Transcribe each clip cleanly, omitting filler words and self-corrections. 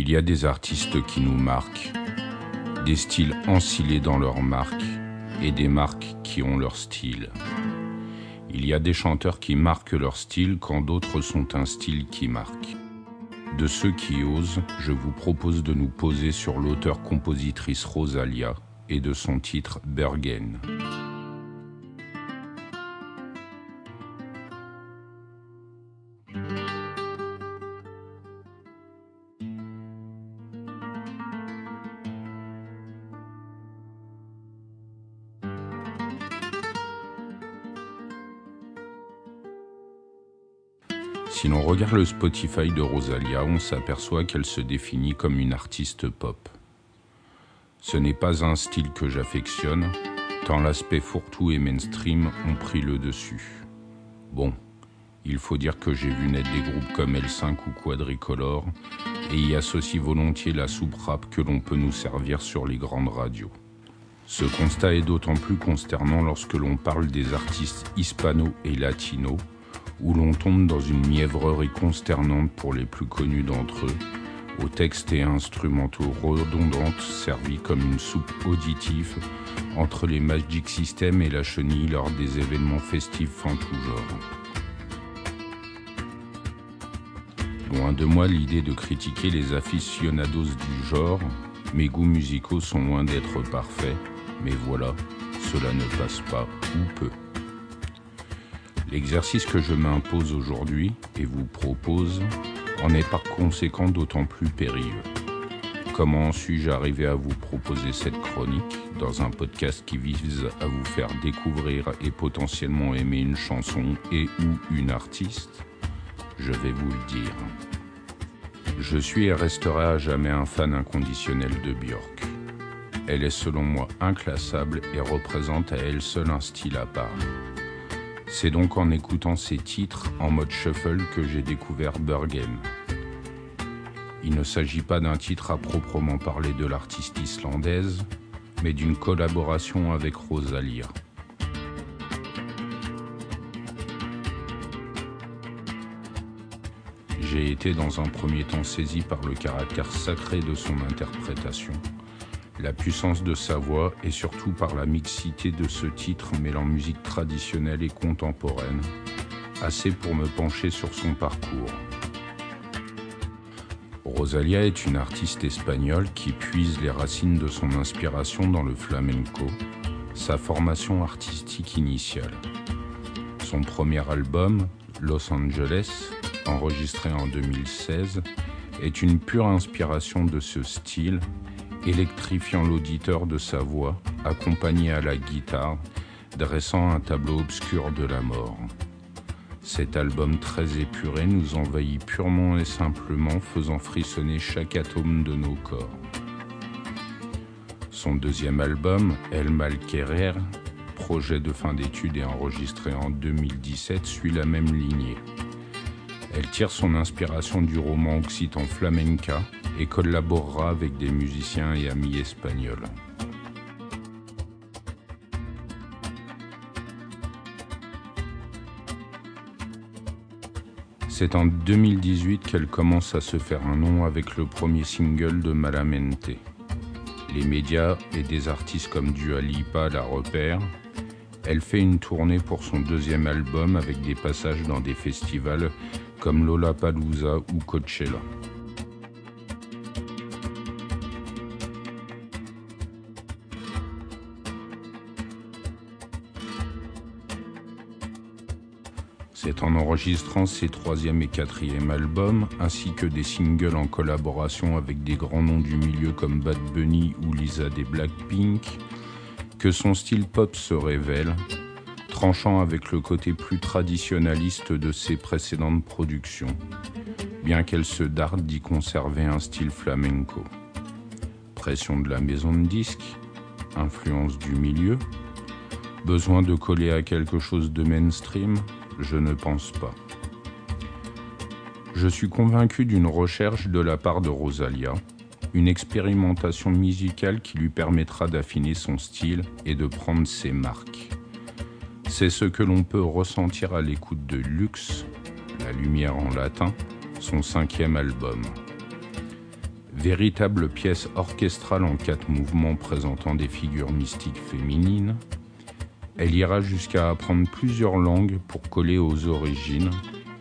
Il y a des artistes qui nous marquent, des styles ensilés dans leurs marques et des marques qui ont leur style. Il y a des chanteurs qui marquent leur style quand d'autres sont un style qui marque. De ceux qui osent, je vous propose de nous poser sur l'auteure-compositrice Rosalia et de son titre Bergen. Si l'on regarde le Spotify de Rosalia, on s'aperçoit qu'elle se définit comme une artiste pop. Ce n'est pas un style que j'affectionne, tant l'aspect fourre-tout et mainstream ont pris le dessus. Bon, il faut dire que j'ai vu naître des groupes comme L5 ou Quadricolore et y associe volontiers la soupe rap que l'on peut nous servir sur les grandes radios. Ce constat est d'autant plus consternant lorsque l'on parle des artistes hispano et latinos, où l'on tombe dans une mièvrerie consternante pour les plus connus d'entre eux, aux textes et instrumentaux redondantes servis comme une soupe auditive entre les Magic System et la chenille lors des événements festifs en tout genre. Loin de moi l'idée de critiquer les aficionados du genre, mes goûts musicaux sont loin d'être parfaits, mais voilà, cela ne passe pas ou peu. L'exercice que je m'impose aujourd'hui et vous propose en est par conséquent d'autant plus périlleux. Comment suis-je arrivé à vous proposer cette chronique dans un podcast qui vise à vous faire découvrir et potentiellement aimer une chanson et ou une artiste? Je vais vous le dire. Je suis et resterai à jamais un fan inconditionnel de Björk. Elle est selon moi inclassable et représente à elle seule un style à part. C'est donc en écoutant ces titres en mode shuffle que j'ai découvert Bergen. Il ne s'agit pas d'un titre à proprement parler de l'artiste islandaise, mais d'une collaboration avec Rosalia. J'ai été dans un premier temps saisi par le caractère sacré de son interprétation, la puissance de sa voix et surtout par la mixité de ce titre mêlant musique traditionnelle et contemporaine, assez pour me pencher sur son parcours. Rosalia est une artiste espagnole qui puise les racines de son inspiration dans le flamenco, sa formation artistique initiale. Son premier album, Los Angeles, enregistré en 2016, est une pure inspiration de ce style, électrifiant l'auditeur de sa voix, accompagnée à la guitare, dressant un tableau obscur de la mort. Cet album très épuré nous envahit purement et simplement, faisant frissonner chaque atome de nos corps. Son deuxième album, El Malquerer, projet de fin d'études et enregistré en 2017, suit la même lignée. Elle tire son inspiration du roman occitan flamenca et collaborera avec des musiciens et amis espagnols. C'est en 2018 qu'elle commence à se faire un nom avec le premier single de Malamente. Les médias et des artistes comme Dua Lipa la repèrent. Elle fait une tournée pour son deuxième album avec des passages dans des festivals comme Lollapalooza ou Coachella. C'est en enregistrant ses troisième et quatrième albums, ainsi que des singles en collaboration avec des grands noms du milieu comme Bad Bunny ou Lisa des Blackpink, que son style pop se révèle, tranchant avec le côté plus traditionnaliste de ses précédentes productions, bien qu'elle se darde d'y conserver un style flamenco. Pression de la maison de disques, influence du milieu, besoin de coller à quelque chose de mainstream, je ne pense pas. Je suis convaincu d'une recherche de la part de Rosalia, une expérimentation musicale qui lui permettra d'affiner son style et de prendre ses marques. C'est ce que l'on peut ressentir à l'écoute de Lux, La Lumière en latin, son cinquième album. Véritable pièce orchestrale en 4 mouvements présentant des figures mystiques féminines, elle ira jusqu'à apprendre plusieurs langues pour coller aux origines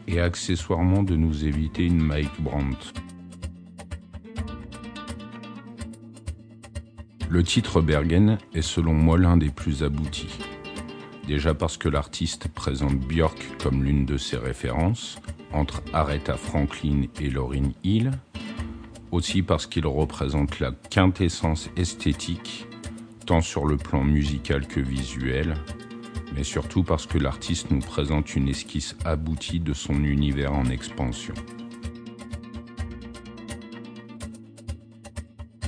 et accessoirement de nous éviter une Mike Brandt. Le titre Bergen est selon moi l'un des plus aboutis. Déjà parce que l'artiste présente Björk comme l'une de ses références, entre Aretha Franklin et Lauryn Hill, aussi parce qu'il représente la quintessence esthétique, tant sur le plan musical que visuel, mais surtout parce que l'artiste nous présente une esquisse aboutie de son univers en expansion.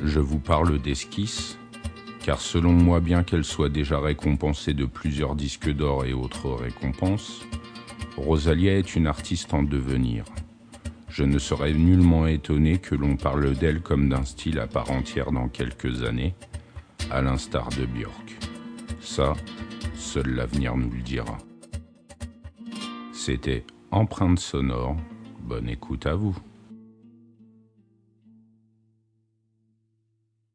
Je vous parle d'esquisse, car selon moi, bien qu'elle soit déjà récompensée de plusieurs disques d'or et autres récompenses, Rosalia est une artiste en devenir. Je ne serais nullement étonné que l'on parle d'elle comme d'un style à part entière dans quelques années, à l'instar de Björk. Ça, seul l'avenir nous le dira. C'était Empreinte sonore. Bonne écoute à vous.